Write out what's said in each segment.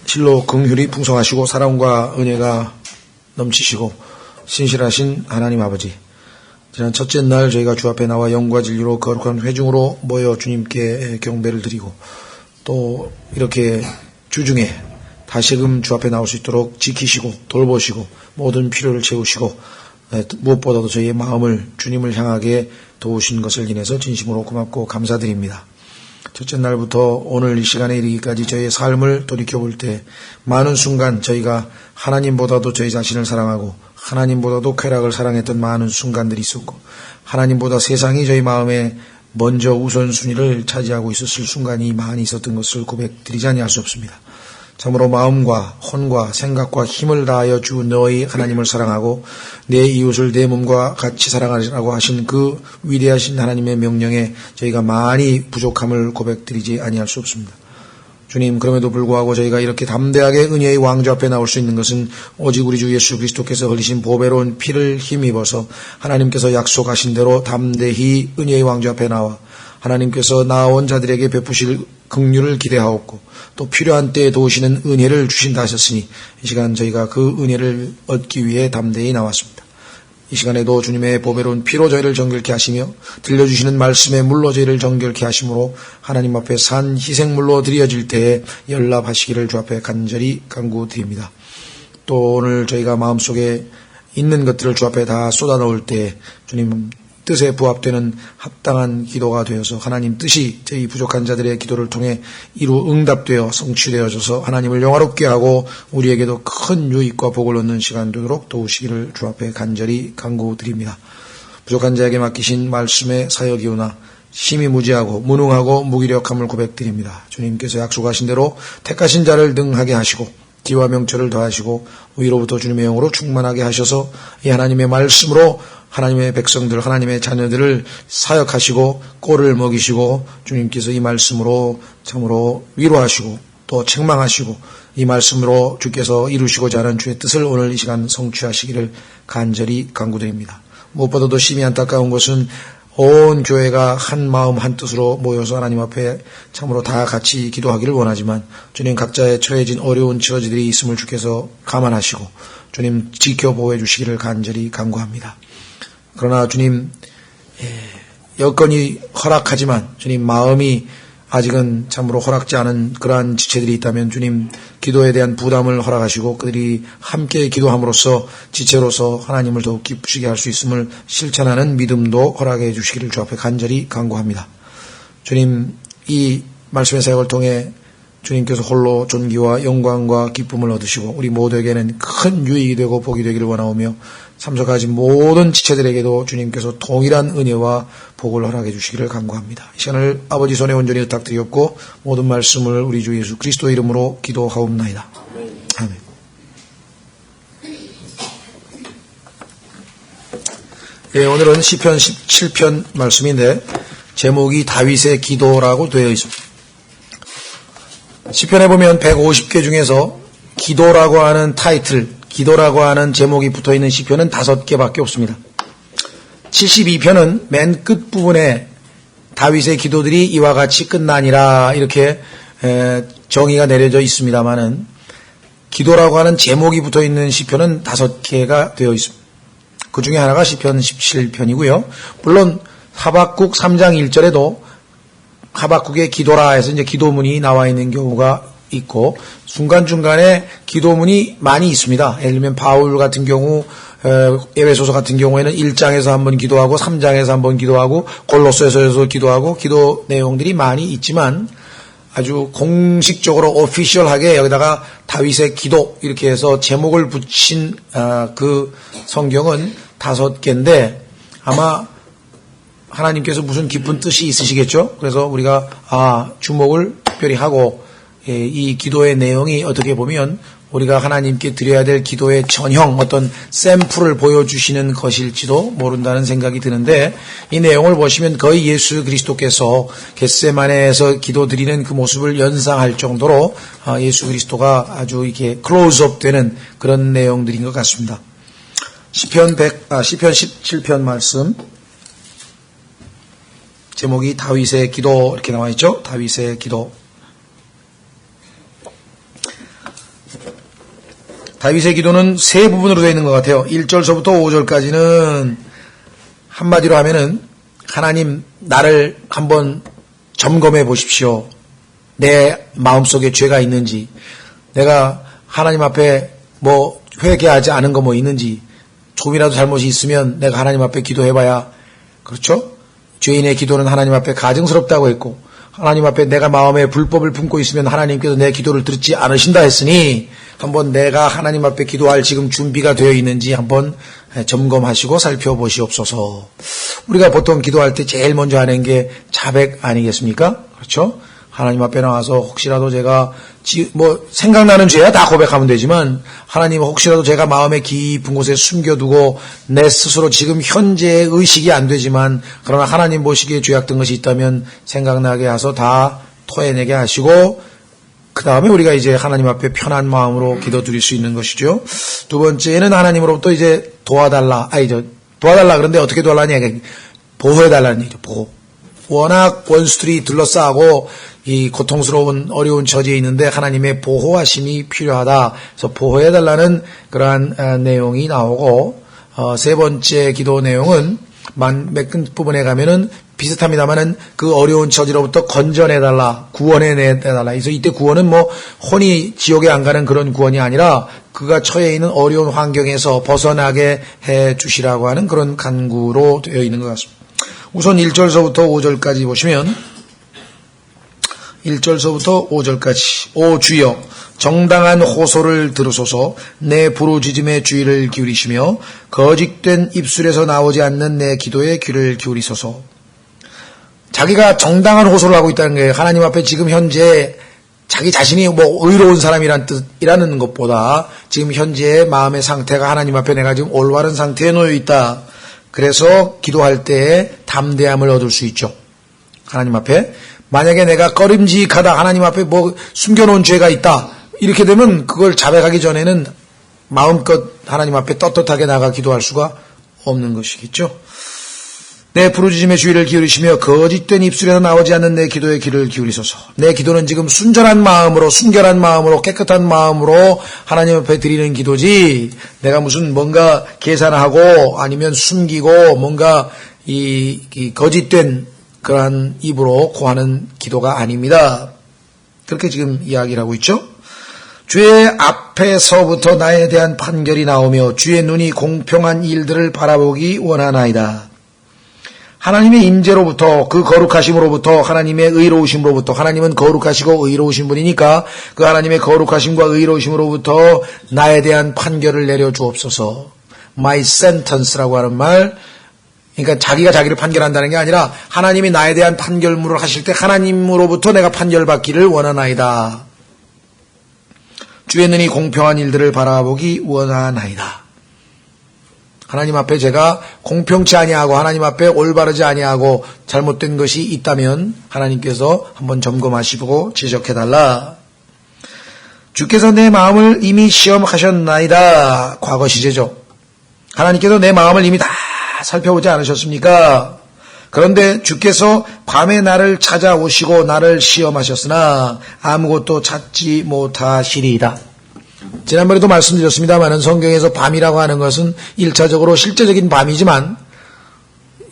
실로 긍휼이 풍성하시고 사랑과 은혜가 넘치시고 신실하신 하나님 아버지, 지난 첫째 날 저희가 주 앞에 나와 영과 진리로 거룩한 회중으로 모여 주님께 경배를 드리고 또 이렇게 주중에 다시금 주 앞에 나올 수 있도록 지키시고 돌보시고 모든 필요를 채우시고 무엇보다도 저희의 마음을 주님을 향하게 도우신 것을 인해서 진심으로 고맙고 감사드립니다. 첫째 날부터 오늘 이 시간에 이르기까지 저희의 삶을 돌이켜볼 때 많은 순간 저희가 하나님보다도 저희 자신을 사랑하고 하나님보다도 쾌락을 사랑했던 많은 순간들이 있었고 하나님보다 세상이 저희 마음에 먼저 우선순위를 차지하고 있었을 순간이 많이 있었던 것을 고백드리지 아니할 수 없습니다. 참으로 마음과 혼과 생각과 힘을 다하여 주 너희 하나님을 사랑하고 내 이웃을 내 몸과 같이 사랑하라고 하신 그 위대하신 하나님의 명령에 저희가 많이 부족함을 고백드리지 아니할 수 없습니다. 주님, 그럼에도 불구하고 저희가 이렇게 담대하게 은혜의 왕좌 앞에 나올 수 있는 것은 오직 우리 주 예수 그리스도께서 흘리신 보배로운 피를 힘입어서 하나님께서 약속하신 대로 담대히 은혜의 왕좌 앞에 나와 하나님께서 나온 자들에게 베푸실 긍휼을 기대하옵고 또 필요한 때에 도우시는 은혜를 주신다 하셨으니 이 시간 저희가 그 은혜를 얻기 위해 담대히 나왔습니다. 이 시간에도 주님의 보배로운 피로 저희를 정결케 하시며 들려주시는 말씀의 물로 저희를 정결케 하심으로 하나님 앞에 산 희생물로 드려질 때에 연락하시기를 주 앞에 간절히 간구드립니다. 또 오늘 저희가 마음속에 있는 것들을 주 앞에 다 쏟아넣을 때 주님 뜻에 부합되는 합당한 기도가 되어서 하나님 뜻이 저희 부족한 자들의 기도를 통해 응답되어 성취되어져서 하나님을 영화롭게 하고 우리에게도 큰 유익과 복을 얻는 시간 되도록 도우시기를 주 앞에 간절히 간구드립니다. 부족한 자에게 맡기신 말씀의 사역이오나 심히 무지하고 무능하고 무기력함을 고백드립니다. 주님께서 약속하신 대로 택하신 자를 능하게 하시고 지와 명철을 더하시고 위로부터 주님의 영으로 충만하게 하셔서 이 하나님의 말씀으로 하나님의 백성들, 하나님의 자녀들을 사역하시고 꼴을 먹이시고 주님께서 이 말씀으로 참으로 위로하시고 또 책망하시고 이 말씀으로 주께서 이루시고자 하는 주의 뜻을 오늘 이 시간 성취하시기를 간절히 간구드립니다. 무엇보다도 심히 안타까운 것은 온 교회가 한 마음 한 뜻으로 모여서 하나님 앞에 참으로 다 같이 기도하기를 원하지만 주님 각자의 처해진 어려운 처지들이 있음을 주께서 감안하시고 주님 지켜보호해 주시기를 간절히 간구합니다. 그러나 주님 여건이 허락하지만 주님 마음이 아직은 참으로 허락지 않은 그러한 지체들이 있다면 주님 기도에 대한 부담을 허락하시고 그들이 함께 기도함으로써 지체로서 하나님을 더욱 기쁘시게 할 수 있음을 실천하는 믿음도 허락해 주시기를 주 앞에 간절히 간구합니다. 주님 이 말씀의 사역을 통해 주님께서 홀로 존귀와 영광과 기쁨을 얻으시고 우리 모두에게는 큰 유익이 되고 복이 되기를 원하오며 참석하신 모든 지체들에게도 주님께서 동일한 은혜와 복을 허락해 주시기를 간구합니다. 이 시간을 아버지 손에 온전히 부탁드리옵고 모든 말씀을 우리 주 예수 그리스도 이름으로 기도하옵나이다. 아멘. 네, 오늘은 시편 17편 말씀인데 제목이 다윗의 기도라고 되어 있습니다. 시편에 보면 150개 중에서 기도라고 하는 타이틀, 기도라고 하는 제목이 붙어있는 시편은 5개밖에 없습니다. 72편은 맨 끝부분에 다윗의 기도들이 이와 같이 끝나니라 이렇게 정의가 내려져 있습니다마는 기도라고 하는 제목이 붙어있는 시편은 5개가 되어 있습니다. 그 중에 하나가 시편 17편이고요. 물론 하박국 3장 1절에도 하박국의 기도라 해서 이제 기도문이 나와 있는 경우가 있고 중간중간에 기도문이 많이 있습니다. 예를 들면 바울 같은 경우 에베소서 같은 경우에는 1장에서 한번 기도하고 3장에서 한번 기도하고 골로새서에서 기도하고 기도 내용들이 많이 있지만 아주 공식적으로 오피셜하게 여기다가 다윗의 기도 이렇게 해서 제목을 붙인 그 성경은 5개인데 아마 하나님께서 무슨 깊은 뜻이 있으시겠죠? 그래서 우리가 주목을 특별히 하고 이 기도의 내용이 어떻게 보면 우리가 하나님께 드려야 될 기도의 전형 어떤 샘플을 보여주시는 것일지도 모른다는 생각이 드는데 이 내용을 보시면 거의 예수 그리스도께서 겟세마네에서 기도드리는 그 모습을 연상할 정도로 예수 그리스도가 아주 이렇게 클로즈업 되는 그런 내용들인 것 같습니다. 시편 17편 말씀 제목이 다윗의 기도 이렇게 나와 있죠. 다윗의 기도. 다윗의 기도는 세 부분으로 되어 있는 것 같아요. 1절서부터 5절까지는 한마디로 하면은 하나님 나를 한번 점검해 보십시오. 내 마음속에 죄가 있는지, 내가 하나님 앞에 뭐 회개하지 않은 거 뭐 있는지, 조금이라도 잘못이 있으면 내가 하나님 앞에 기도해봐야, 그렇죠? 죄인의 기도는 하나님 앞에 가증스럽다고 했고, 하나님 앞에 내가 마음에 불법을 품고 있으면 하나님께서 내 기도를 듣지 않으신다 했으니 한번 내가 하나님 앞에 기도할 지금 준비가 되어 있는지 한번 점검하시고 살펴보시옵소서. 우리가 보통 기도할 때 제일 먼저 하는 게 자백 아니겠습니까? 그렇죠? 하나님 앞에 나와서 혹시라도 제가 생각나는 죄야 다 고백하면 되지만, 하나님 혹시라도 제가 마음의 깊은 곳에 숨겨두고 내 스스로 지금 현재의 의식이 안 되지만 그러나 하나님 보시기에 죄악된 것이 있다면 생각나게 해서 다 토해내게 하시고, 그 다음에 우리가 이제 하나님 앞에 편한 마음으로 기도 드릴 수 있는 것이죠. 두 번째는 하나님으로부터 이제 도와달라 그런데 어떻게 도와달라냐, 보호해달라는 얘기죠. 보호. 워낙 원수들이 둘러싸고 이 고통스러운 어려운 처지에 있는데 하나님의 보호하심이 필요하다. 그래서 보호해달라는 그러한 내용이 나오고, 세 번째 기도 내용은 몇 부분에 가면은 비슷합니다만은 그 어려운 처지로부터 건져내달라, 구원해내달라. 그래서 이때 구원은 뭐 혼이 지옥에 안 가는 그런 구원이 아니라 그가 처해 있는 어려운 환경에서 벗어나게 해 주시라고 하는 그런 간구로 되어 있는 것 같습니다. 우선 1절서부터 5절까지 보시면, 1절서부터 5절까지 오 주여 정당한 호소를 들으소서. 내 부르짖음에 주의를 기울이시며 거짓된 입술에서 나오지 않는 내 기도에 귀를 기울이소서. 자기가 정당한 호소를 하고 있다는 게 하나님 앞에 지금 현재 자기 자신이 뭐 의로운 사람이란 뜻이라는 것보다 지금 현재의 마음의 상태가 하나님 앞에 내가 지금 올바른 상태에 놓여 있다. 그래서 기도할 때에 담대함을 얻을 수 있죠. 하나님 앞에 만약에 내가 꺼림직하다, 하나님 앞에 뭐 숨겨놓은 죄가 있다, 이렇게 되면 그걸 자백하기 전에는 마음껏 하나님 앞에 떳떳하게 나가 기도할 수가 없는 것이겠죠. 내 부르짖음에 주의를 기울이시며 거짓된 입술에서 나오지 않는 내 기도에 귀를 기울이소서. 내 기도는 지금 순전한 마음으로, 순결한 마음으로, 깨끗한 마음으로 하나님 앞에 드리는 기도지, 내가 무슨 뭔가 계산하고 아니면 숨기고 뭔가 이 거짓된 그러한 입으로 고하는 기도가 아닙니다. 그렇게 지금 이야기를 하고 있죠. 주의 앞에서부터 나에 대한 판결이 나오며 주의 눈이 공평한 일들을 바라보기 원하나이다. 하나님의 임재로부터, 그 거룩하심으로부터, 하나님의 의로우심으로부터, 하나님은 거룩하시고 의로우신 분이니까 그 하나님의 거룩하심과 의로우심으로부터 나에 대한 판결을 내려주옵소서. My sentence라고 하는 말, 그러니까 자기가 자기를 판결한다는 게 아니라 하나님이 나에 대한 판결문을 하실 때 하나님으로부터 내가 판결받기를 원하나이다. 주의 눈이 공평한 일들을 바라보기 원하나이다. 하나님 앞에 제가 공평치 아니하고 하나님 앞에 올바르지 아니하고 잘못된 것이 있다면 하나님께서 한번 점검하시고 지적해달라. 주께서 내 마음을 이미 시험하셨나이다. 과거 시제죠. 하나님께서 내 마음을 이미 다 살펴보지 않으셨습니까? 그런데 주께서 밤에 나를 찾아오시고 나를 시험하셨으나 아무것도 찾지 못하시리이다. 지난번에도 말씀드렸습니다만 성경에서 밤이라고 하는 것은 1차적으로 실제적인 밤이지만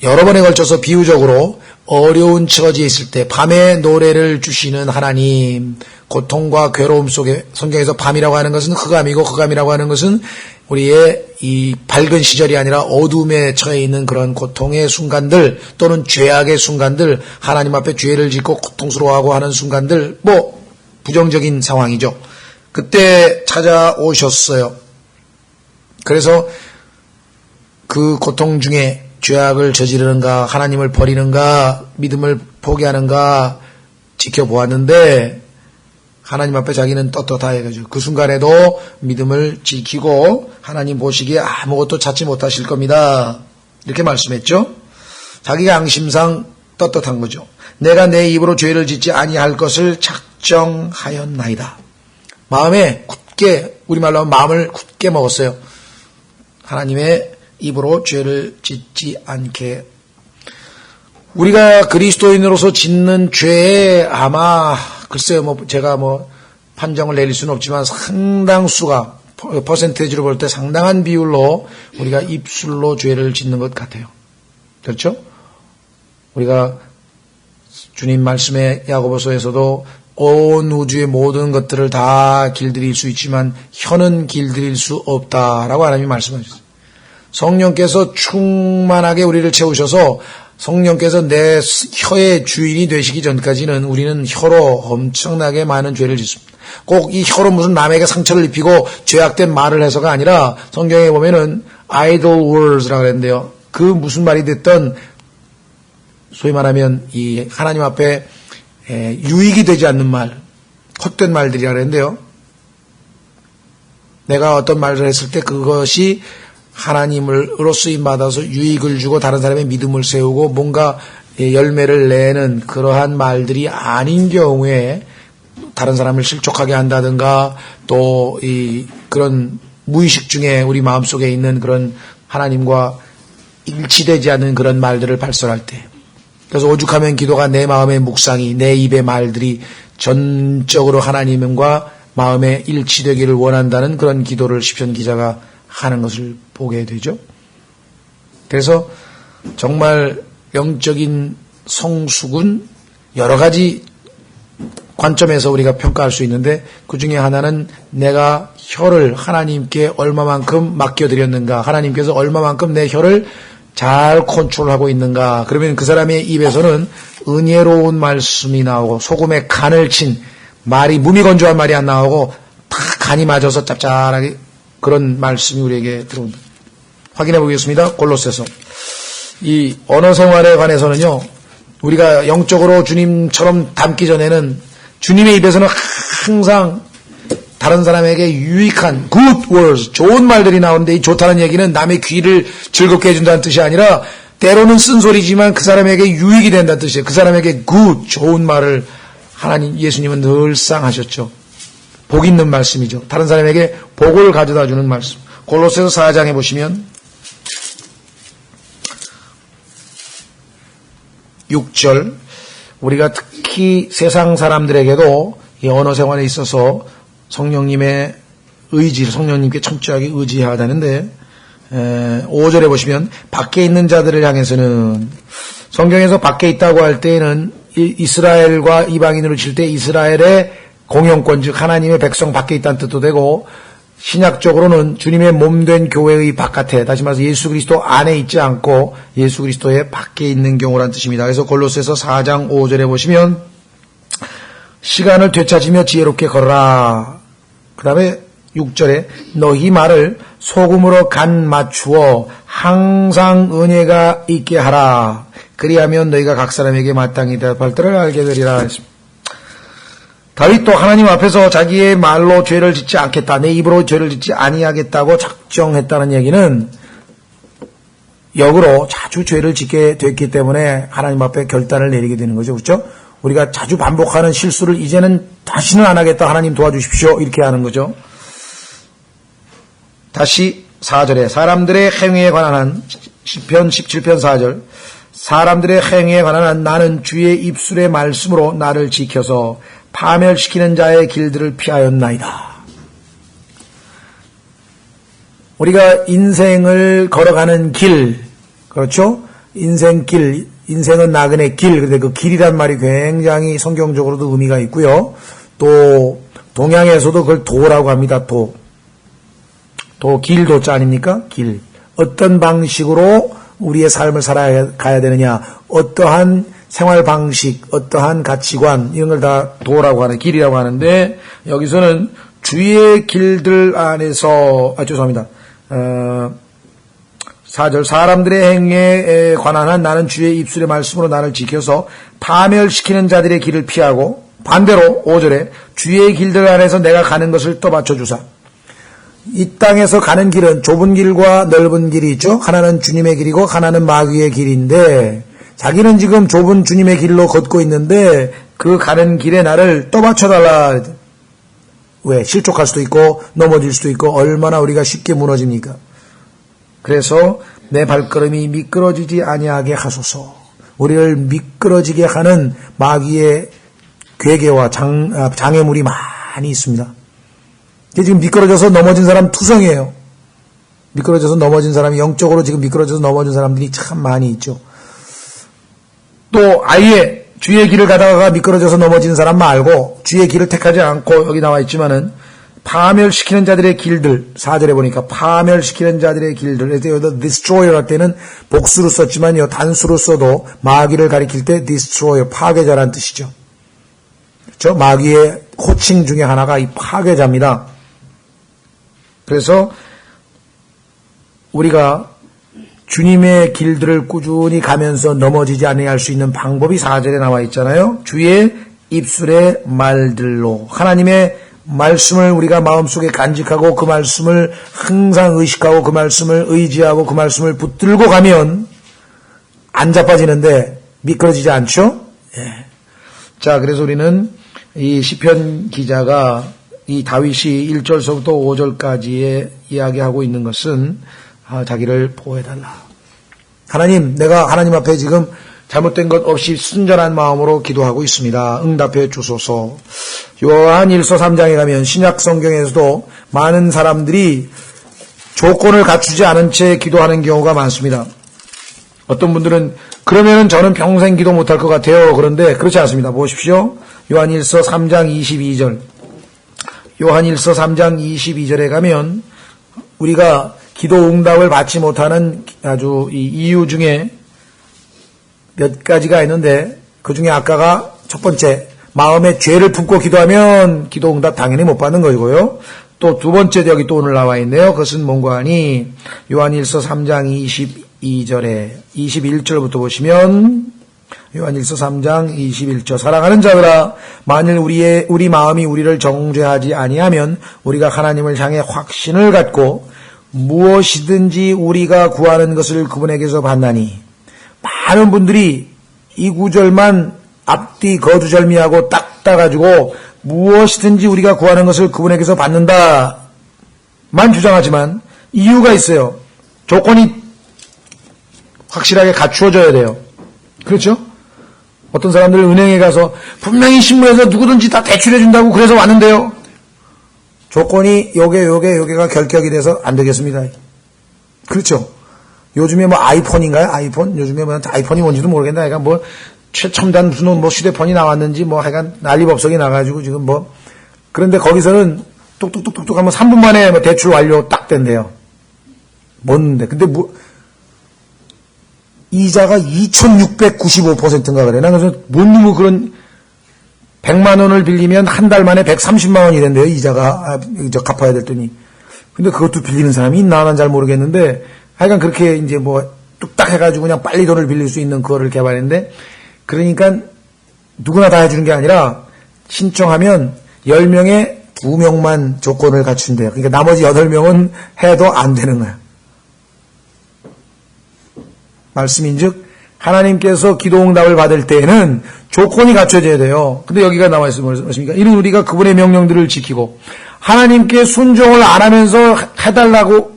여러 번에 걸쳐서 비유적으로 어려운 처지에 있을 때 밤에 노래를 주시는 하나님, 고통과 괴로움 속에, 성경에서 밤이라고 하는 것은 흑암이고 흑암이라고 하는 것은 우리의 이 밝은 시절이 아니라 어둠에 처해 있는 그런 고통의 순간들 또는 죄악의 순간들, 하나님 앞에 죄를 짓고 고통스러워하고 하는 순간들, 뭐 부정적인 상황이죠. 그때 찾아오셨어요. 그래서 그 고통 중에 죄악을 저지르는가, 하나님을 버리는가, 믿음을 포기하는가 지켜보았는데 하나님 앞에 자기는 떳떳하여가지고 그 순간에도 믿음을 지키고 하나님 보시기에 아무것도 찾지 못하실 겁니다. 이렇게 말씀했죠. 자기가 양심상 떳떳한 거죠. 내가 내 입으로 죄를 짓지 아니할 것을 작정하였나이다. 마음에 굳게, 우리말로 하면 마음을 굳게 먹었어요. 하나님의 입으로 죄를 짓지 않게. 우리가 그리스도인으로서 짓는 죄에 아마 글쎄요, 제가 판정을 내릴 수는 없지만 상당수가 퍼센테이지로 볼 때 상당한 비율로 우리가 입술로 죄를 짓는 것 같아요. 그렇죠? 우리가 주님 말씀의 야고보서에서도 온 우주의 모든 것들을 다 길들일 수 있지만 혀는 길들일 수 없다라고 하나님이 말씀하셨어요. 성령께서 충만하게 우리를 채우셔서 성령께서 내 혀의 주인이 되시기 전까지는 우리는 혀로 엄청나게 많은 죄를 짓습니다. 꼭 이 혀로 무슨 남에게 상처를 입히고 죄악된 말을 해서가 아니라 성경에 보면은 idle words라고 그랬는데요. 그 무슨 말이 됐든 소위 말하면 이 하나님 앞에 유익이 되지 않는 말, 헛된 말들이라 그랬는데요. 내가 어떤 말을 했을 때 그것이 하나님으로 쓰임받아서 유익을 주고 다른 사람의 믿음을 세우고 뭔가 열매를 내는 그러한 말들이 아닌 경우에 다른 사람을 실족하게 한다든가 또 그런 무의식 중에 우리 마음속에 있는 그런 하나님과 일치되지 않는 그런 말들을 발설할 때, 그래서 오죽하면 기도가 내 마음의 묵상이 내 입의 말들이 전적으로 하나님과 마음에 일치되기를 원한다는 그런 기도를 시편 기자가 하는 것을 보게 되죠. 그래서 정말 영적인 성숙은 여러 가지 관점에서 우리가 평가할 수 있는데 그 중에 하나는 내가 혀를 하나님께 얼마만큼 맡겨드렸는가, 하나님께서 얼마만큼 내 혀를 잘 컨트롤하고 있는가. 그러면 그 사람의 입에서는 은혜로운 말씀이 나오고 소금에 간을 친 말이 무미건조한 말이 안 나오고 다 간이 맞아서 짭짤하게 그런 말씀이 우리에게 들어온다. 확인해 보겠습니다. 골로새서. 이 언어 생활에 관해서는요, 우리가 영적으로 주님처럼 닮기 전에는 주님의 입에서는 항상 다른 사람에게 유익한 good words, 좋은 말들이 나오는데 이 좋다는 얘기는 남의 귀를 즐겁게 해준다는 뜻이 아니라 때로는 쓴소리지만 그 사람에게 유익이 된다는 뜻이에요. 그 사람에게 good, 좋은 말을 하나님, 예수님은 늘상 하셨죠. 복 있는 말씀이죠. 다른 사람에게 복을 가져다 주는 말씀. 골로새서 4장에 보시면 6절, 우리가 특히 세상 사람들에게도 이 언어 생활에 있어서 성령님의 의지를, 성령님께 철저하게 의지해야 하다는데 5절에 보시면 밖에 있는 자들을 향해서는, 성경에서 밖에 있다고 할 때에는 이스라엘과 이방인으로 칠 때 이스라엘의 공용권, 즉 하나님의 백성 밖에 있다는 뜻도 되고, 신약적으로는 주님의 몸된 교회의 바깥에, 다시 말해서 예수 그리스도 안에 있지 않고 예수 그리스도의 밖에 있는 경우라는 뜻입니다. 그래서 골로새서 4장 5절에 보시면 시간을 되찾으며 지혜롭게 걸어라. 그 다음에 6절에 너희 말을 소금으로 간 맞추어 항상 은혜가 있게 하라. 그리하면 너희가 각 사람에게 마땅히 대답할 때를 알게 되리라 했습니다. 다윗도 하나님 앞에서 자기의 말로 죄를 짓지 않겠다, 내 입으로 죄를 짓지 아니하겠다고 작정했다는 얘기는 역으로 자주 죄를 짓게 됐기 때문에 하나님 앞에 결단을 내리게 되는 거죠. 그렇죠? 우리가 자주 반복하는 실수를 이제는 다시는 안 하겠다, 하나님 도와주십시오, 이렇게 하는 거죠. 다시 4절에 사람들의 행위에 관한 한, 시편 17편 4절, 사람들의 행위에 관한 한 나는 주의 입술의 말씀으로 나를 지켜서 파멸시키는 자의 길들을 피하였나이다. 우리가 인생을 걸어가는 길, 그렇죠? 인생길, 인생은 나그네 길. 근데 그 길이란 말이 굉장히 성경적으로도 의미가 있고요. 또 동양에서도 그걸 도라고 합니다. 도 길도자 아닙니까? 길. 어떤 방식으로 우리의 삶을 살아가야 되느냐, 어떠한 생활 방식, 어떠한 가치관, 이런 걸 다 도라고 하는, 길이라고 하는데, 여기서는 주의 길들 안에서, 죄송합니다. 4절, 사람들의 행위에 관한 한 나는 주의 입술의 말씀으로 나를 지켜서 파멸시키는 자들의 길을 피하고, 반대로 5절에 주의 길들 안에서 내가 가는 것을 또 맞춰주사. 이 땅에서 가는 길은 좁은 길과 넓은 길이 있죠. 하나는 주님의 길이고 하나는 마귀의 길인데, 자기는 지금 좁은 주님의 길로 걷고 있는데 그 가는 길에 나를 떠받쳐달라. 왜? 실족할 수도 있고 넘어질 수도 있고 얼마나 우리가 쉽게 무너집니까? 그래서 내 발걸음이 미끄러지지 아니하게 하소서. 우리를 미끄러지게 하는 마귀의 괴계와 장애물이 많이 있습니다. 이게 지금 미끄러져서 넘어진 사람 투성이에요. 미끄러져서 넘어진 사람이 영적으로 지금 미끄러져서 넘어진 사람들이 참 많이 있죠. 또 아예 주의 길을 가다가 미끄러져서 넘어진 사람 말고 주의 길을 택하지 않고 여기 나와 있지만은 파멸시키는 자들의 길들 4절에 보니까 파멸시키는 자들의 길들 여기다 destroyer 할 때는 복수로 썼지만요 단수로 써도 마귀를 가리킬 때 destroyer 파괴자란 뜻이죠. 그렇죠? 마귀의 호칭 중에 하나가 이 파괴자입니다. 그래서 우리가 주님의 길들을 꾸준히 가면서 넘어지지 아니할 수 있는 방법이 4절에 나와 있잖아요. 주의 입술의 말들로 하나님의 말씀을 우리가 마음속에 간직하고 그 말씀을 항상 의식하고 그 말씀을 의지하고 그 말씀을 붙들고 가면 안 자빠지는데 미끄러지지 않죠? 예. 자, 그래서 우리는 이 시편 기자가 이 다윗이 1절서부터 5절까지의 이야기하고 있는 것은 자기를 보호해달라. 하나님, 내가 하나님 앞에 지금 잘못된 것 없이 순전한 마음으로 기도하고 있습니다. 응답해 주소서. 요한 1서 3장에 가면 신약 성경에서도 많은 사람들이 조건을 갖추지 않은 채 기도하는 경우가 많습니다. 어떤 분들은 그러면은 저는 평생 기도 못할 것 같아요. 그런데 그렇지 않습니다. 보십시오. 요한 1서 3장 22절. 요한 1서 3장 22절에 가면 우리가 기도 응답을 받지 못하는 아주 이 이유 중에 몇 가지가 있는데 그 중에 아까가 첫 번째 마음에 죄를 품고 기도하면 기도 응답 당연히 못 받는 것이고요. 또 두 번째 여기 또 오늘 나와 있네요. 그것은 뭔가 하니 요한일서 3장 22절에 21절부터 보시면 요한일서 3장 21절 사랑하는 자들아 만일 우리 마음이 우리를 정죄하지 아니하면 우리가 하나님을 향해 확신을 갖고 무엇이든지 우리가 구하는 것을 그분에게서 받나니 많은 분들이 이 구절만 앞뒤 거두절미하고 딱 따가지고 무엇이든지 우리가 구하는 것을 그분에게서 받는다만 주장하지만 이유가 있어요. 조건이 확실하게 갖추어져야 돼요. 그렇죠? 어떤 사람들 은행에 가서 분명히 신문에서 누구든지 다 대출해준다고 그래서 왔는데요. 조건이 요게가 결격이 돼서 안 되겠습니다. 그렇죠? 요즘에 뭐 아이폰인가요? 아이폰? 요즘에 뭐 아이폰이 뭔지도 모르겠네. 하여간 뭐 최첨단 무슨 뭐 휴대폰이 나왔는지 뭐 하여간 난리법석이 나가지고 지금 뭐 그런데 거기서는 뚝뚝뚝뚝 하면 3분 만에 뭐 대출 완료 딱 된대요. 뭔데? 근데 뭐 이자가 2695%인가 그래. 나 그래서 뭔 놈의 그런 100만 원을 빌리면 한 달 만에 130만 원이 된대요. 이자가 갚아야 될 돈이. 근데 그것도 빌리는 사람이 있나 난 잘 모르겠는데 하여간 그렇게 이제 뭐 뚝딱 해가지고 그냥 빨리 돈을 빌릴 수 있는 그거를 개발했는데 그러니까 누구나 다 해주는 게 아니라 신청하면 10명에 2명만 조건을 갖춘대요. 그러니까 나머지 8명은 해도 안 되는 거야. 말씀인즉 하나님께서 기도 응답을 받을 때에는 조건이 갖춰져야 돼요. 근데 여기가 나와 있습니다. 이는 우리가 그분의 명령들을 지키고 하나님께 순종을 안 하면서 해달라고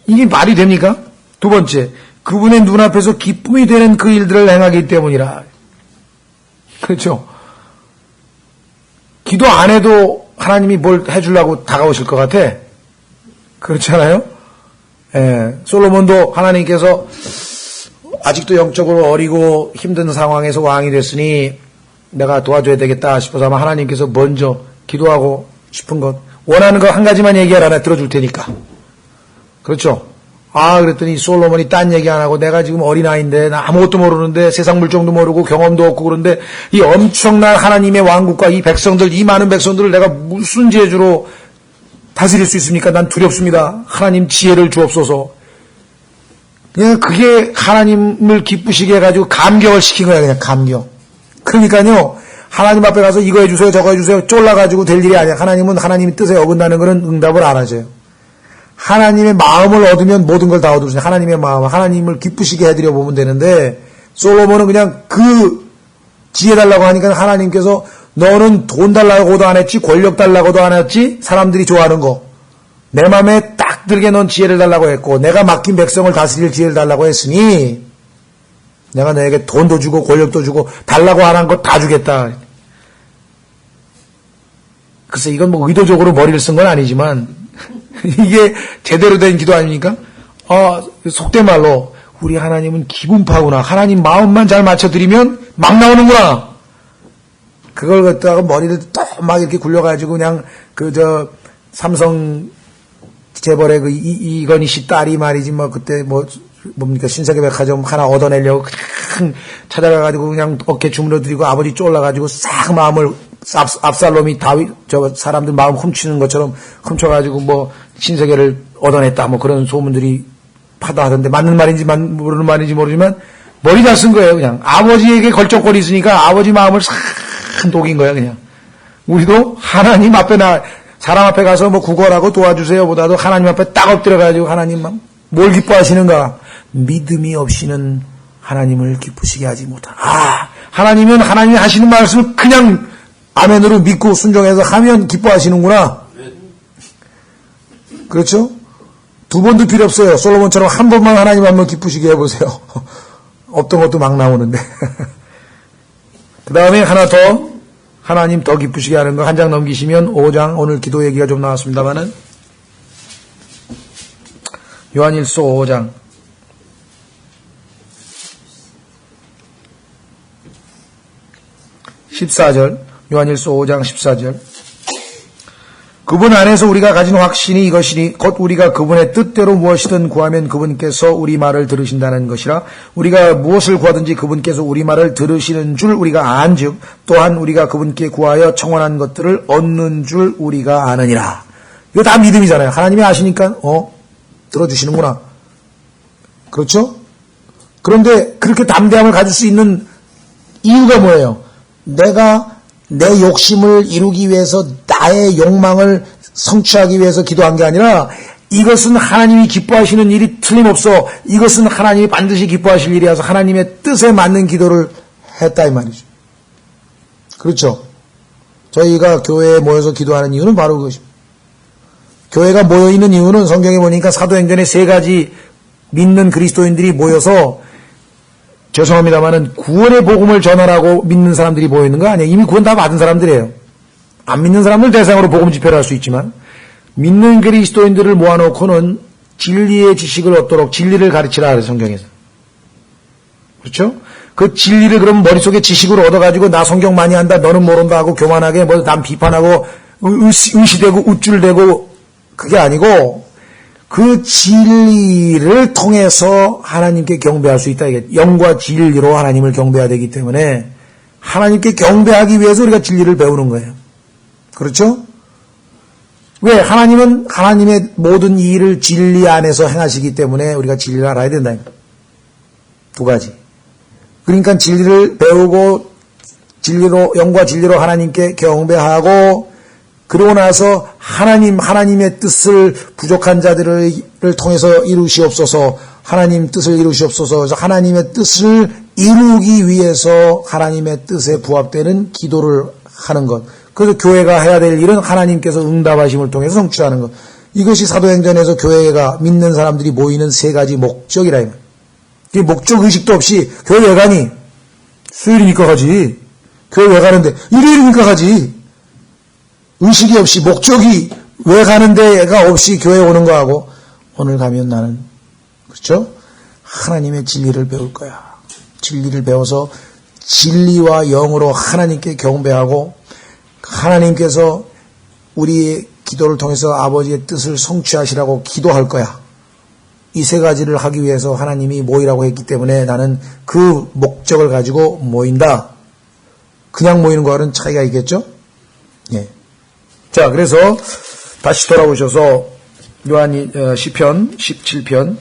이게 말이 됩니까? 두 번째, 그분의 눈앞에서 기쁨이 되는 그 일들을 행하기 때문이라. 그렇죠? 기도 안 해도 하나님이 뭘 해주려고 다가오실 것 같아? 그렇지 않아요? 예, 솔로몬도 하나님께서 아직도 영적으로 어리고 힘든 상황에서 왕이 됐으니 내가 도와줘야 되겠다 싶어서 아마 하나님께서 먼저 기도하고 싶은 것, 원하는 거 한 가지만 얘기하라 내가 들어줄 테니까. 그렇죠? 그랬더니 솔로몬이 딴 얘기 안 하고 내가 지금 어린아이인데 나 아무것도 모르는데 세상 물정도 모르고 경험도 없고 그런데 이 엄청난 하나님의 왕국과 이 백성들, 이 많은 백성들을 내가 무슨 재주로 다스릴 수 있습니까? 난 두렵습니다. 하나님 지혜를 주옵소서. 그냥 그게 하나님을 기쁘시게 해가지고 감격을 시킨 거야. 그냥 감격. 그러니까요 하나님 앞에 가서 이거 해주세요 저거 해주세요 쫄라가지고 될 일이 아니야. 하나님은 하나님의 뜻에 어긋나는 거는 응답을 안 하세요. 하나님의 마음을 얻으면 모든 걸 다 얻으시네. 하나님의 마음, 하나님을 기쁘시게 해드려 보면 되는데 솔로몬은 그냥 그 지혜 달라고 하니까 하나님께서 너는 돈 달라고도 안 했지 권력 달라고도 안 했지 사람들이 좋아하는 거 내 마음에 딱 들게 넌 지혜를 달라고 했고 내가 맡긴 백성을 다스릴 지혜를 달라고 했으니 내가 너에게 돈도 주고 권력도 주고 달라고 하는 것 다 주겠다. 글쎄 이건 뭐 의도적으로 머리를 쓴 건 아니지만 이게 제대로 된 기도 아닙니까? 속된 말로 우리 하나님은 기분파구나. 하나님 마음만 잘 맞춰드리면 막 나오는구나. 그걸 갖다가 머리를 또 막 이렇게 굴려가지고 그냥 삼성 재벌의 이건희 씨 딸이 말이지 뭐 그때 뭡니까 신세계백화점 하나 얻어내려고 그냥 찾아가가지고 그냥 어깨 주물러드리고 아버지 쫄라가지고 싹 마음을 압살롬이 다윗 사람들 마음 훔치는 것처럼 훔쳐가지고 뭐 신세계를 얻어냈다 뭐 그런 소문들이 파다하던데 맞는 말인지 모르는 말인지 모르지만 머리 잘 쓴 거예요. 그냥 아버지에게 걸쩍거리 있으니까 아버지 마음을 싹 녹인 거야 그냥. 우리도 하나님 앞에 사람 앞에 가서 뭐 구걸하고 도와주세요 보다도 하나님 앞에 딱 엎드려가지고 하나님만 뭘 기뻐하시는가? 믿음이 없이는 하나님을 기쁘시게 하지 못하라. 하나님은 하나님이 하시는 말씀을 그냥 아멘으로 믿고 순종해서 하면 기뻐하시는구나. 그렇죠? 두 번도 필요 없어요. 솔로몬처럼 한 번만 하나님 한번 기쁘시게 해보세요. 없던 것도 막 나오는데. 그 다음에 하나 더 하나님 더 기쁘시게 하는 거 한 장 넘기시면 5장 오늘 기도 얘기가 좀 나왔습니다만은 요한일서 5장 14절 요한일서 5장 14절 그분 안에서 우리가 가진 확신이 이것이니 곧 우리가 그분의 뜻대로 무엇이든 구하면 그분께서 우리 말을 들으신다는 것이라 우리가 무엇을 구하든지 그분께서 우리 말을 들으시는 줄 우리가 안즉 또한 우리가 그분께 구하여 청원한 것들을 얻는 줄 우리가 아느니라. 이거 다 믿음이잖아요. 하나님이 아시니까 들어주시는구나. 그렇죠? 그런데 그렇게 담대함을 가질 수 있는 이유가 뭐예요? 내가 내 욕심을 이루기 위해서 나의 욕망을 성취하기 위해서 기도한 게 아니라 이것은 하나님이 기뻐하시는 일이 틀림없어. 이것은 하나님이 반드시 기뻐하실 일이라서 하나님의 뜻에 맞는 기도를 했다 이 말이죠. 그렇죠? 저희가 교회에 모여서 기도하는 이유는 바로 그것입니다. 교회가 모여있는 이유는 성경에 보니까 사도행전에 3가지 믿는 그리스도인들이 모여서 죄송합니다만은 구원의 복음을 전하라고 믿는 사람들이 모여있는 거 아니에요. 이미 구원 다 받은 사람들이에요. 안 믿는 사람들 대상으로 복음 집회를 할 수 있지만 믿는 그리스도인들을 모아놓고는 진리의 지식을 얻도록 진리를 가르치라 그래요. 성경에서. 그렇죠? 그 진리를 그럼 머릿속에 지식으로 얻어가지고 나 성경 많이 한다 너는 모른다 하고 교만하게 남 비판하고 의시되고 우쭐대고 그게 아니고 그 진리를 통해서 하나님께 경배할 수 있다. 이게 영과 진리로 하나님을 경배해야 되기 때문에 하나님께 경배하기 위해서 우리가 진리를 배우는 거예요. 그렇죠? 왜? 하나님은 하나님의 모든 일을 진리 안에서 행하시기 때문에 우리가 진리를 알아야 된다. 2가지. 그러니까 진리를 배우고 진리로 영과 진리로 하나님께 경배하고 그러고 나서 하나님의 뜻을 부족한 자들을 통해서 이루시옵소서. 하나님 뜻을 이루시옵소서. 그래서 하나님의 뜻을 이루기 위해서 하나님의 뜻에 부합되는 기도를 하는 것. 그래서 교회가 해야 될 일은 하나님께서 응답하심을 통해서 성취하는 것. 이것이 사도행전에서 교회가 믿는 사람들이 모이는 3가지 목적이라. 이 목적 의식도 없이 교회 왜 가니? 수요일이니까 가지. 교회 왜 가는데? 일요일이니까 가지. 의식이 없이 목적이 왜 가는 데가 없이 교회에 오는 거하고 오늘 가면 나는 그렇죠? 하나님의 진리를 배울 거야. 진리를 배워서 진리와 영으로 하나님께 경배하고 하나님께서 우리의 기도를 통해서 아버지의 뜻을 성취하시라고 기도할 거야. 이 3가지를 하기 위해서 하나님이 모이라고 했기 때문에 나는 그 목적을 가지고 모인다. 그냥 모이는 거와는 차이가 있겠죠? 예. 자, 그래서 다시 돌아오셔서 시편 17편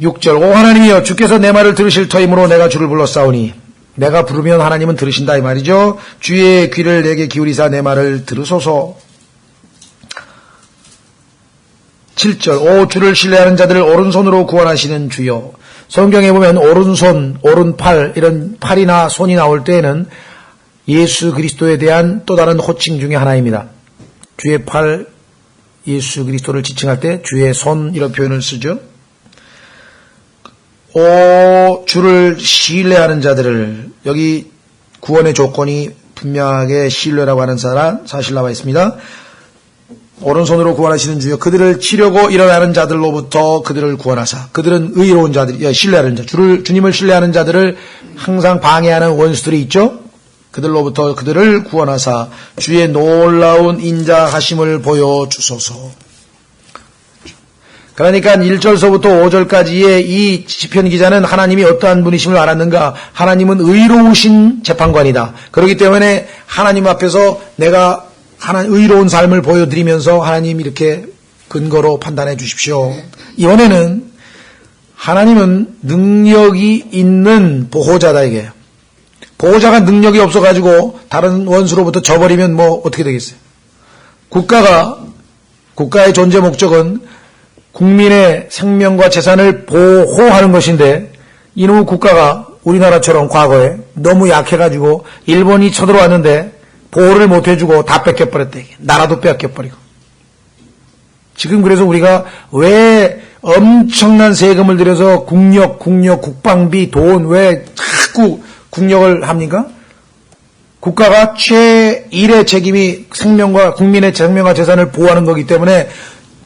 6절 오 하나님이여 주께서 내 말을 들으실 터이므로 내가 주를 불렀사오니 내가 부르면 하나님은 들으신다 이 말이죠. 주의 귀를 내게 기울이사 내 말을 들으소서. 7절 오 주를 신뢰하는 자들을 오른손으로 구원하시는 주여. 성경에 보면 오른손, 오른팔 이런 팔이나 손이 나올 때에는 예수 그리스도에 대한 또 다른 호칭 중에 하나입니다. 주의 팔, 예수 그리스도를 지칭할 때 주의 손 이런 표현을 쓰죠. 주를 신뢰하는 자들을, 여기 구원의 조건이 분명하게 신뢰라고 하는 사실 나와 있습니다. 오른손으로 구원하시는 주여 그들을 치려고 일어나는 자들로부터 그들을 구원하사, 그들은 의로운 자들이, 신뢰하는 자, 주님을 신뢰하는 자들을 항상 방해하는 원수들이 있죠. 그들로부터 그들을 구원하사 주의 놀라운 인자하심을 보여주소서. 그러니까 1절서부터 5절까지의 이 시편 기자는 하나님이 어떠한 분이심을 알았는가? 하나님은 의로우신 재판관이다. 그렇기 때문에 하나님 앞에서 내가 의로운 삶을 보여드리면서 하나님 이렇게 근거로 판단해 주십시오. 이번에는 하나님은 능력이 있는 보호자다 이게. 보호자가 능력이 없어가지고 다른 원수로부터 져버리면 뭐 어떻게 되겠어요? 국가의 존재 목적은 국민의 생명과 재산을 보호하는 것인데, 이놈의 국가가 우리나라처럼 과거에 너무 약해가지고 일본이 쳐들어왔는데 보호를 못해주고 다 뺏겨버렸대. 나라도 뺏겨버리고. 지금 그래서 우리가 왜 엄청난 세금을 들여서 국방비, 돈, 왜 자꾸 국력을 합니까? 국가가 최일의 책임이 국민의 생명과 재산을 보호하는 거기 때문에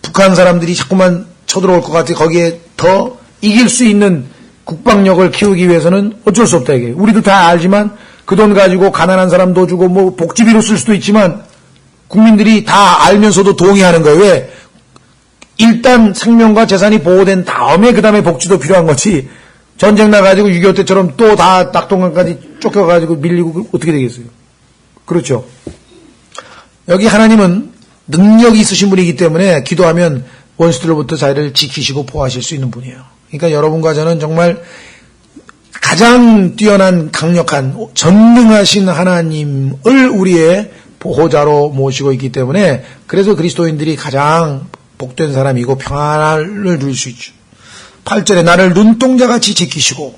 북한 사람들이 자꾸만 쳐들어올 것 같아. 거기에 더 이길 수 있는 국방력을 키우기 위해서는 어쩔 수 없다 이게. 우리도 다 알지만 그 돈 가지고 가난한 사람도 주고 뭐 복지비로 쓸 수도 있지만 국민들이 다 알면서도 동의하는 거예요. 왜? 일단 생명과 재산이 보호된 다음에 그 다음에 복지도 필요한 거지. 전쟁 나가지고 6.25 때처럼 또 다 낙동강까지 쫓겨가지고 밀리고 어떻게 되겠어요? 그렇죠. 여기 하나님은 능력이 있으신 분이기 때문에 기도하면 원수들로부터 자기를 지키시고 보호하실 수 있는 분이에요. 그러니까 여러분과 저는 정말 가장 뛰어난 강력한 전능하신 하나님을 우리의 보호자로 모시고 있기 때문에 그래서 그리스도인들이 가장 복된 사람이고 평안을 누릴 수 있죠. 8절에 나를 눈동자같이 지키시고,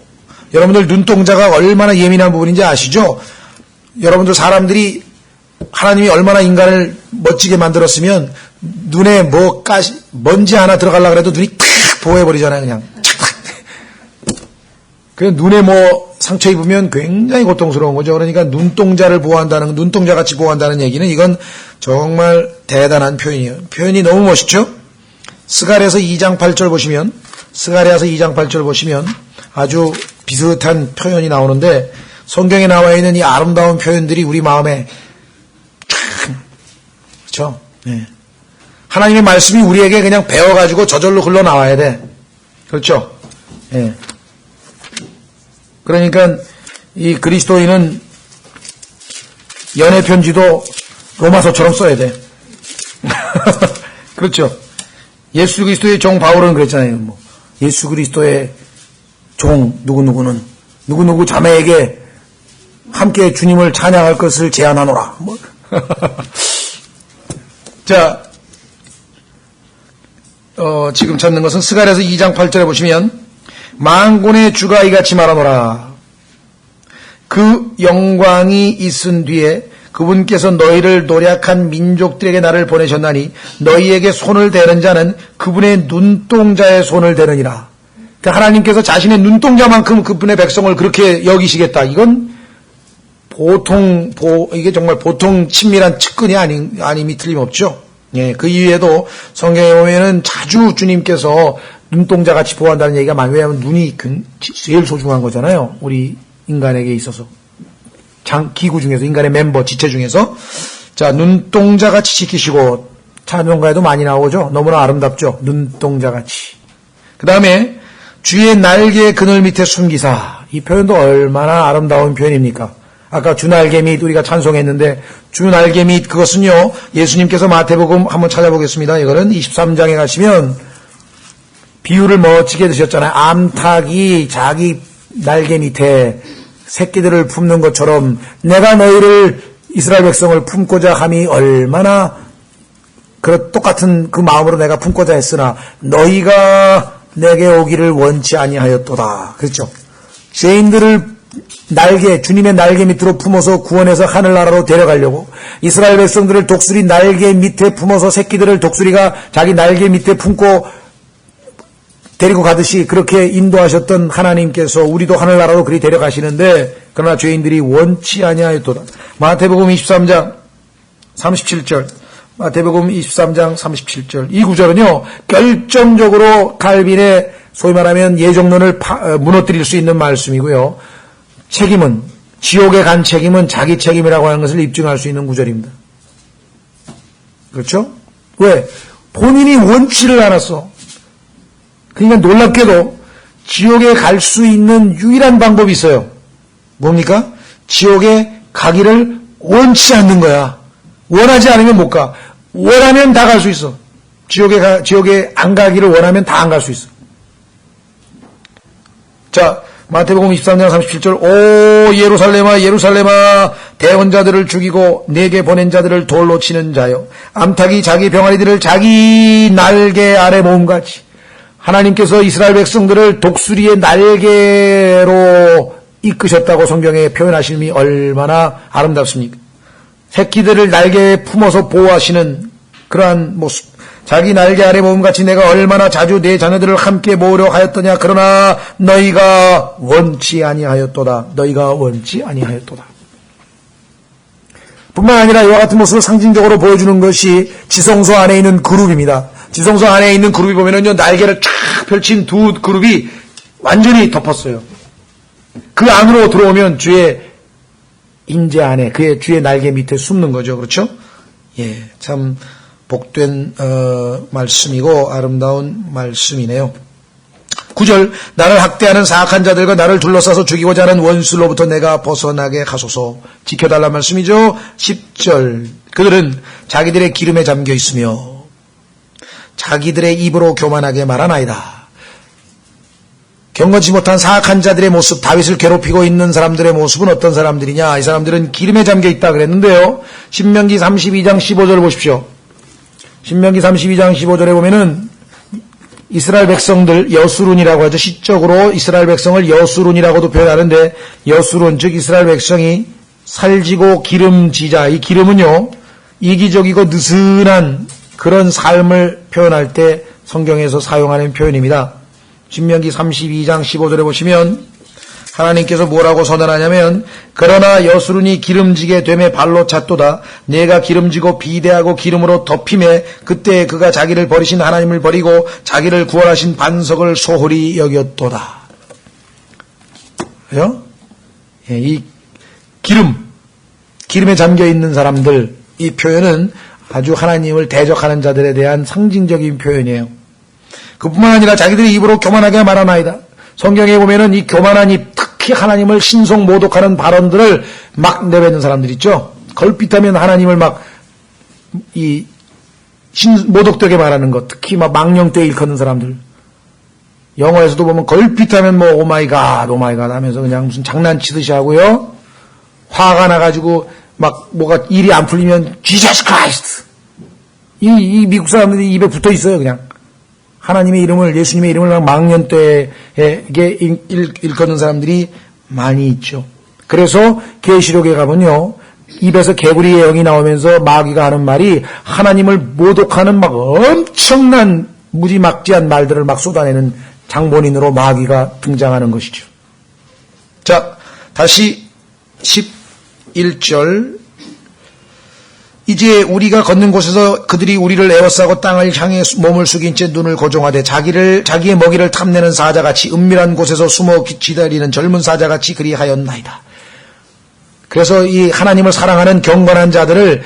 여러분들 눈동자가 얼마나 예민한 부분인지 아시죠? 여러분들 사람들이 하나님이 얼마나 인간을 멋지게 만들었으면 눈에 먼지 하나 들어가려고 해도 눈이 탁 보호해버리잖아요. 그냥 착탁. 그냥 눈에 상처 입으면 굉장히 고통스러운 거죠. 그러니까 눈동자같이 보호한다는 얘기는 이건 정말 대단한 표현이에요. 표현이 너무 멋있죠? 스가랴서 2장 8절 보시면 아주 비슷한 표현이 나오는데, 성경에 나와 있는 이 아름다운 표현들이 우리 마음에 그렇죠? 네. 하나님의 말씀이 우리에게 그냥 배워가지고 저절로 흘러나와야 돼. 그렇죠? 네. 그러니까 이 그리스도인은 연애 편지도 로마서처럼 써야 돼. 그렇죠? 예수 그리스도의 종 바울은 그랬잖아요. 예수 그리스도의 종 누구누구는 누구누구 자매에게 함께 주님을 찬양할 것을 제안하노라. 자, 지금 찾는 것은 스가랴서 2장 8절에 보시면 만군의 주가 이같이 말하노라. 그 영광이 있은 뒤에 그분께서 너희를 노략한 민족들에게 나를 보내셨나니 너희에게 손을 대는 자는 그분의 눈동자의 손을 대느니라. 그러니까 하나님께서 자신의 눈동자만큼 그분의 백성을 그렇게 여기시겠다. 이건 이게 정말 보통 친밀한 측근이 아님이 틀림없죠. 예, 그 이외에도 성경에 보면은 자주 주님께서 눈동자같이 보호한다는 얘기가 많아요. 왜냐하면 눈이 제일 소중한 거잖아요. 우리 인간에게 있어서. 기구 중에서, 인간의 멤버, 지체 중에서. 자, 눈동자같이 지키시고, 찬송가에도 많이 나오죠. 너무나 아름답죠. 눈동자같이. 그 다음에 주의 날개 그늘 밑에 숨기사. 이 표현도 얼마나 아름다운 표현입니까? 아까 주날개 밑 우리가 찬송했는데, 주날개 밑 그것은요, 예수님께서 마태복음 한번 찾아보겠습니다. 이거는 23장에 가시면 비유를 멋지게 드셨잖아요. 암탉이 자기 날개 밑에 새끼들을 품는 것처럼 내가 너희를, 이스라엘 백성을 품고자 함이 얼마나 똑같은 그 마음으로 내가 품고자 했으나 너희가 내게 오기를 원치 아니하였도다. 그렇죠? 죄인들을 주님의 날개 밑으로 품어서 구원해서 하늘나라로 데려가려고, 이스라엘 백성들을 독수리 날개 밑에 품어서 새끼들을 독수리가 자기 날개 밑에 품고 데리고 가듯이 그렇게 인도하셨던 하나님께서 우리도 하늘나라로 그리 데려가시는데 그러나 죄인들이 원치 아니하였도다. 마태복음 23장 37절 마태복음 23장 37절 이 구절은요 결정적으로 칼빈의 소위 말하면 예정론을 무너뜨릴 수 있는 말씀이고요. 책임은 지옥에 간 책임은 자기 책임이라고 하는 것을 입증할 수 있는 구절입니다. 그렇죠? 왜? 본인이 원치를 않았어. 그러니까 놀랍게도 지옥에 갈 수 있는 유일한 방법이 있어요. 뭡니까? 지옥에 가기를 원치 않는 거야. 원하지 않으면 못 가. 원하면 다 갈 수 있어. 지옥에 안 가기를 원하면 다 안 갈 수 있어. 자, 마태복음 23장 37절 오 예루살렘아 예루살렘아 대언자들을 죽이고 내게 보낸 자들을 돌로 치는 자여 암탉이 자기 병아리들을 자기 날개 아래 모음같이 하나님께서 이스라엘 백성들을 독수리의 날개로 이끄셨다고 성경에 표현하심이 얼마나 아름답습니까? 새끼들을 날개에 품어서 보호하시는 그러한 모습. 자기 날개 아래 모음같이 내가 얼마나 자주 내 자녀들을 함께 모으려 하였더냐. 그러나 너희가 원치 아니하였도다. 너희가 원치 아니하였도다. 뿐만 아니라 이와 같은 모습을 상징적으로 보여주는 것이 지성소 안에 있는 그룹입니다. 지성소 안에 있는 그룹이 보면은요 날개를 쫙 펼친 두 그룹이 완전히 덮었어요. 그 안으로 들어오면 주의 인재 안에 그의 주의 날개 밑에 숨는 거죠. 그렇죠? 예, 참 복된 말씀이고 아름다운 말씀이네요. 9절 나를 학대하는 사악한 자들과 나를 둘러싸서 죽이고자 하는 원수로부터 내가 벗어나게 하소서. 지켜달라는 말씀이죠. 10절 그들은 자기들의 기름에 잠겨 있으며 자기들의 입으로 교만하게 말하나이다. 경건치 못한 사악한 자들의 모습, 다윗을 괴롭히고 있는 사람들의 모습은 어떤 사람들이냐. 이 사람들은 기름에 잠겨 있다 그랬는데요. 신명기 32장 15절 보십시오. 신명기 32장 15절에 보면은 이스라엘 백성들 여수룬이라고 하죠. 시적으로 이스라엘 백성을 여수룬이라고도 표현하는데 여수룬 즉 이스라엘 백성이 살지고 기름지자. 이 기름은요 이기적이고 느슨한 그런 삶을 표현할 때 성경에서 사용하는 표현입니다. 신명기 32장 15절에 보시면 하나님께서 뭐라고 선언하냐면 그러나 여수룬이 기름지게 됨에 발로 찼도다. 내가 기름지고 비대하고 기름으로 덮임에 그때 그가 자기를 버리신 하나님을 버리고 자기를 구원하신 반석을 소홀히 여겼도다. 그래요? 예, 이 기름에 잠겨있는 사람들 이 표현은 아주 하나님을 대적하는 자들에 대한 상징적인 표현이에요. 그뿐만 아니라 자기들의 입으로 교만하게 말하나이다. 성경에 보면은 이 교만한 입, 특히 하나님을 신성 모독하는 발언들을 막 내뱉는 사람들 있죠. 걸핏하면 하나님을 막 모독되게 말하는 것, 특히 막 망령되이 일컫는 사람들. 영어에서도 보면 걸핏하면 뭐 오마이갓 하면서 그냥 무슨 장난치듯이 하고요. 화가 나가지고 막 뭐가 일이 안 풀리면 Jesus Christ. 이 미국 사람들이 입에 붙어 있어요, 그냥. 하나님의 이름을, 예수님의 이름을 막 망년되게 일컫는 사람들이 많이 있죠. 그래서 계시록에 가면요, 입에서 개구리의 영이 나오면서 마귀가 하는 말이 하나님을 모독하는 막 엄청난 무지막지한 말들을 막 쏟아내는 장본인으로 마귀가 등장하는 것이죠. 자, 다시 11절. 이제 우리가 걷는 곳에서 그들이 우리를 에워싸고 땅을 향해 몸을 숙인 채 눈을 고정하되 자기의 먹이를 탐내는 사자같이 은밀한 곳에서 숨어 기다리는 젊은 사자같이 그리하였나이다. 그래서 이 하나님을 사랑하는 경건한 자들을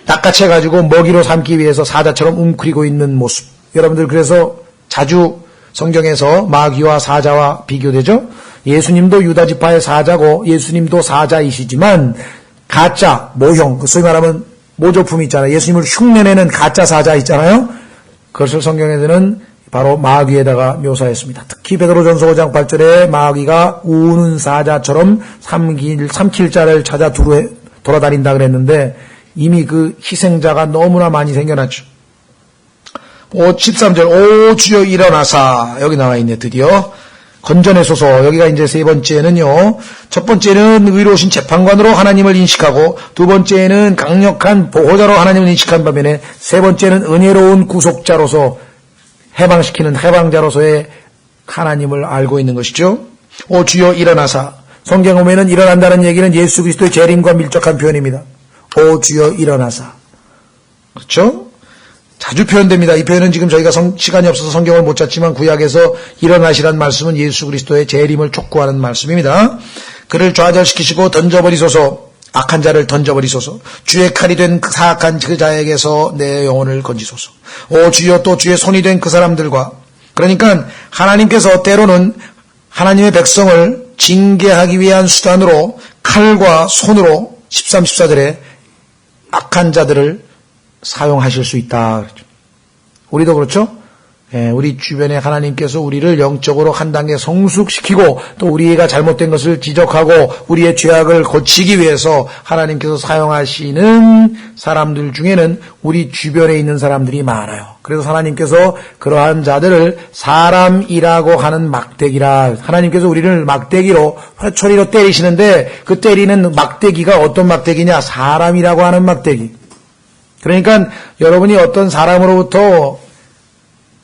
낚아채가지고 먹이로 삼기 위해서 사자처럼 웅크리고 있는 모습. 여러분들 그래서 자주 성경에서 마귀와 사자와 비교되죠. 예수님도 유다지파의 사자고 예수님도 사자이시지만 가짜, 모형, 소위 말하면 모조품 있잖아요. 예수님을 흉내내는 가짜 사자 있잖아요. 그것을 성경에서는 바로 마귀에다가 묘사했습니다. 특히 베드로전서 5장 8절에 마귀가 우는 사자처럼 삼킬 자를 찾아 돌아다닌다 그랬는데 이미 그 희생자가 너무나 많이 생겨났죠. 13절 오 주여 일어나사 여기 나와 있네. 드디어 건져내소서. 여기가 이제 세 번째는요. 첫 번째는 의로우신 재판관으로 하나님을 인식하고 두 번째는 강력한 보호자로 하나님을 인식한 반면에 세 번째는 은혜로운 구속자로서 해방시키는 해방자로서의 하나님을 알고 있는 것이죠. 오 주여 일어나사. 성경 보면은 일어난다는 얘기는 예수 그리스도의 재림과 밀접한 표현입니다. 오 주여 일어나사. 그렇죠? 자주 표현됩니다. 이 표현은 지금 저희가 시간이 없어서 성경을 못 찾지만 구약에서 일어나시란 말씀은 예수 그리스도의 재림을 촉구하는 말씀입니다. 그를 좌절시키시고 던져버리소서. 악한 자를 던져버리소서. 주의 칼이 된 사악한 그 자에게서 내 영혼을 건지소서. 오 주여 또 주의 손이 된 그 사람들과, 그러니까 하나님께서 때로는 하나님의 백성을 징계하기 위한 수단으로 칼과 손으로 13, 14절에 악한 자들을 사용하실 수 있다. 우리도 그렇죠? 우리 주변에 하나님께서 우리를 영적으로 한 단계 성숙시키고 또 우리가 잘못된 것을 지적하고 우리의 죄악을 고치기 위해서 하나님께서 사용하시는 사람들 중에는 우리 주변에 있는 사람들이 많아요. 그래서 하나님께서 그러한 자들을 사람이라고 하는 막대기라, 하나님께서 우리를 막대기로 회초리로 때리시는데 그 때리는 막대기가 어떤 막대기냐? 사람이라고 하는 막대기. 그러니까 여러분이 어떤 사람으로부터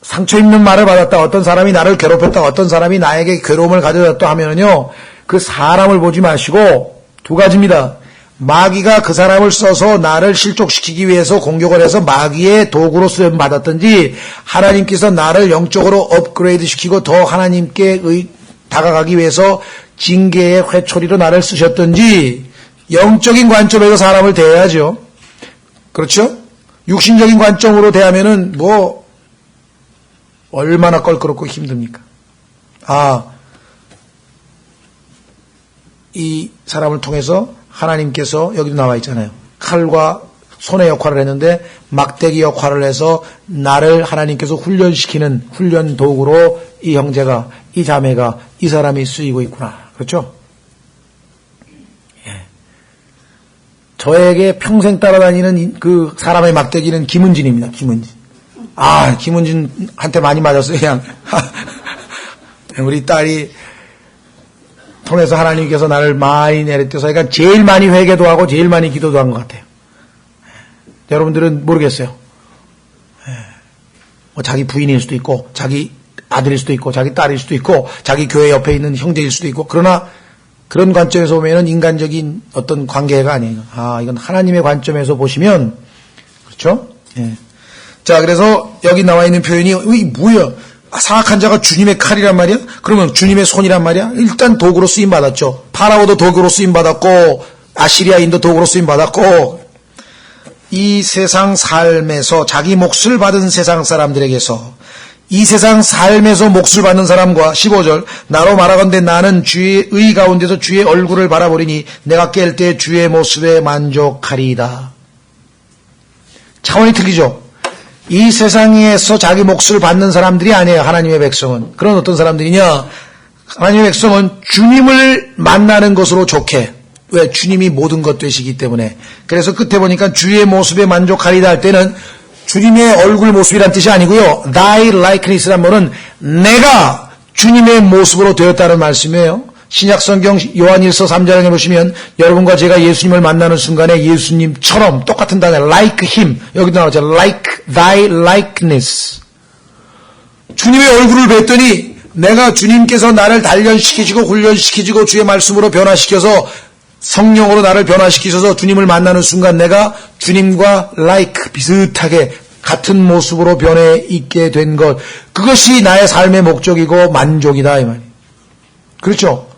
상처 입는 말을 받았다, 어떤 사람이 나를 괴롭혔다, 어떤 사람이 나에게 괴로움을 가져다 하면은요, 그 사람을 보지 마시고 두 가지입니다. 마귀가 그 사람을 써서 나를 실족시키기 위해서 공격을 해서 마귀의 도구로 쓰임 받았든지, 하나님께서 나를 영적으로 업그레이드 시키고 더 하나님께 다가가기 위해서 징계의 회초리로 나를 쓰셨든지, 영적인 관점에서 사람을 대해야죠. 그렇죠? 육신적인 관점으로 대하면은 얼마나 껄끄럽고 힘듭니까? 이 사람을 통해서 하나님께서 여기도 나와 있잖아요. 칼과 손의 역할을 했는데 막대기 역할을 해서 나를 하나님께서 훈련시키는 훈련 도구로 이 형제가, 이 자매가, 이 사람이 쓰이고 있구나. 그렇죠? 저에게 평생 따라다니는 그 사람의 막대기는 김은진입니다. 김은진. 김은진한테 많이 맞았어요, 그냥. 우리 딸이 통해서 하나님께서 나를 많이 내려떼서, 그러니까 제일 많이 회개도 하고 제일 많이 기도도 한 것 같아요. 여러분들은 모르겠어요. 자기 부인일 수도 있고, 자기 아들일 수도 있고, 자기 딸일 수도 있고, 자기 교회 옆에 있는 형제일 수도 있고, 그러나 그런 관점에서 보면은 인간적인 어떤 관계가 아니에요. 이건 하나님의 관점에서 보시면, 그렇죠? 예. 자, 그래서 여기 나와 있는 표현이, 뭐야? 사악한 자가 주님의 칼이란 말이야? 그러면 주님의 손이란 말이야? 일단 도구로 쓰임 받았죠. 파라오도 도구로 쓰임 받았고, 아시리아인도 도구로 쓰임 받았고, 이 세상 삶에서 자기 몫을 받은 세상 사람들에게서, 이 세상 삶에서 몫을 받는 사람과 15절, 나로 말하건대 나는 주의 의 가운데서 주의 얼굴을 바라보리니 내가 깰 때 주의 모습에 만족하리이다. 차원이 틀리죠. 이 세상에서 자기 몫을 받는 사람들이 아니에요. 하나님의 백성은. 그런 어떤 사람들이냐? 하나님의 백성은 주님을 만나는 것으로 좋게. 왜? 주님이 모든 것 되시기 때문에. 그래서 끝에 보니까 주의 모습에 만족하리다 할 때는 주님의 얼굴 모습이란 뜻이 아니고요. Thy likeness란 말은 내가 주님의 모습으로 되었다는 말씀이에요. 신약성경 요한일서 3장에 보시면 여러분과 제가 예수님을 만나는 순간에 예수님처럼 똑같은 단어 like him, 여기도 나오죠. like thy likeness. 주님의 얼굴을 뵀더니 내가 주님께서 나를 단련시키시고 훈련시키시고 주의 말씀으로 변화시켜서 성령으로 나를 변화시키셔서 주님을 만나는 순간 내가 주님과 like 비슷하게 같은 모습으로 변해 있게 된 것, 그것이 나의 삶의 목적이고 만족이다 이 말이에요. 그렇죠?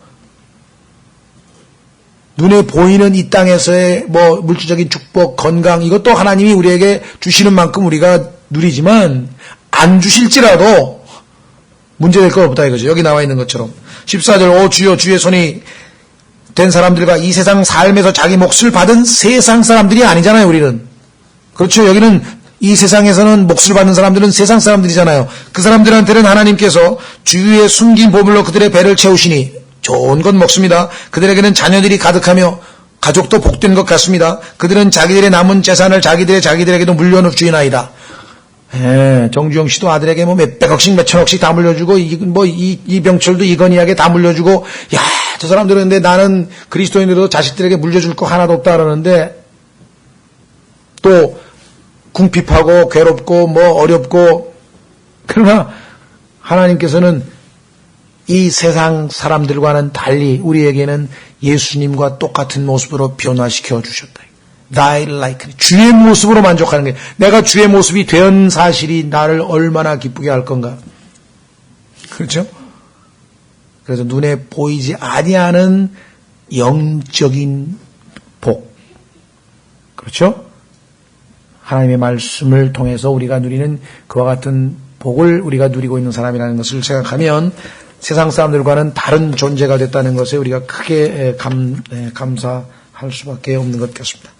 눈에 보이는 이 땅에서의 물질적인 축복, 건강, 이것도 하나님이 우리에게 주시는 만큼 우리가 누리지만 안 주실지라도 문제될 거 없다 이거죠. 여기 나와 있는 것처럼 14절 오 주여 주의 손이 된 사람들과 이 세상 삶에서 자기 몫을 받은 세상 사람들이 아니잖아요. 우리는. 그렇죠. 여기는 이 세상에서는 몫을 받는 사람들은 세상 사람들이잖아요. 그 사람들한테는 하나님께서 주의 숨긴 보물로 그들의 배를 채우시니 좋은 건 먹습니다. 그들에게는 자녀들이 가득하며 가족도 복된 것 같습니다. 그들은 자기들의 남은 재산을 자기들에게도 물려주이나이다. 정주영 씨도 아들에게 몇백억씩 몇천억씩 다 물려주고 이병철도 이건희에게 다 물려주고, 야, 저 사람들은 근데 나는 그리스도인으로도 자식들에게 물려줄 거 하나도 없다 그러는데 또 궁핍하고 괴롭고 어렵고 그러나 하나님께서는 이 세상 사람들과는 달리 우리에게는 예수님과 똑같은 모습으로 변화시켜 주셨다. Thy likeness. 주의 모습으로 만족하는 거예요. 내가 주의 모습이 된 사실이 나를 얼마나 기쁘게 할 건가. 그렇죠? 그래서 눈에 보이지 아니하는 영적인 복. 그렇죠? 하나님의 말씀을 통해서 우리가 누리는 그와 같은 복을 우리가 누리고 있는 사람이라는 것을 생각하면 세상 사람들과는 다른 존재가 됐다는 것에 우리가 크게 감사할 수밖에 없는 것 같습니다.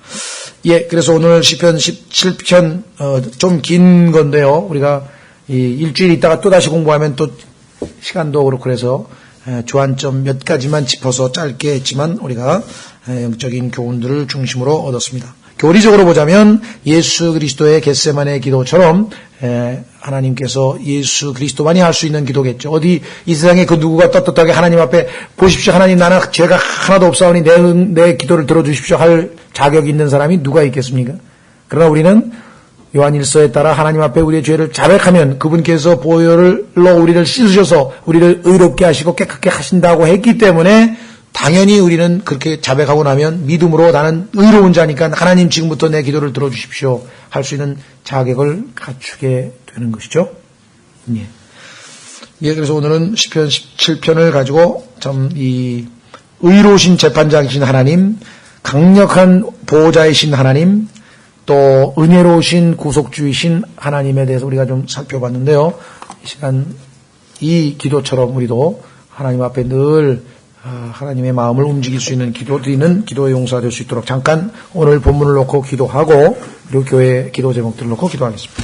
예, 그래서 오늘 시편 17편 좀 긴 건데요. 우리가 일주일 있다가 또 다시 공부하면 또 시간도 그렇고 그래서 주안점 몇 가지만 짚어서 짧게 했지만 우리가 영적인 교훈들을 중심으로 얻었습니다. 교리적으로 보자면 예수 그리스도의 겟세마네 기도처럼 하나님께서 예수 그리스도만이 할 수 있는 기도겠죠. 어디 이 세상에 그 누구가 떳떳하게 하나님 앞에 보십시오. 하나님 나는 죄가 하나도 없사오니 내 기도를 들어주십시오 할 자격이 있는 사람이 누가 있겠습니까? 그러나 우리는 요한일서에 따라 하나님 앞에 우리의 죄를 자백하면 그분께서 보혈로 우리를 씻으셔서 우리를 의롭게 하시고 깨끗게 하신다고 했기 때문에 당연히 우리는 그렇게 자백하고 나면 믿음으로 나는 의로운 자니까 하나님 지금부터 내 기도를 들어주십시오 할 수 있는 자격을 갖추게 되는 것이죠. 예. 예, 그래서 오늘은 시편 17편을 가지고 참 이 의로우신 재판장이신 하나님, 강력한 보호자이신 하나님, 또 은혜로우신 구속주이신 하나님에 대해서 우리가 좀 살펴봤는데요. 이 시간 이 기도처럼 우리도 하나님 앞에 늘 하나님의 마음을 움직일 수 있는 기도 드리는 기도의 용사가 될 수 있도록 잠깐 오늘 본문을 놓고 기도하고 그리고 교회 기도 제목들을 놓고 기도하겠습니다.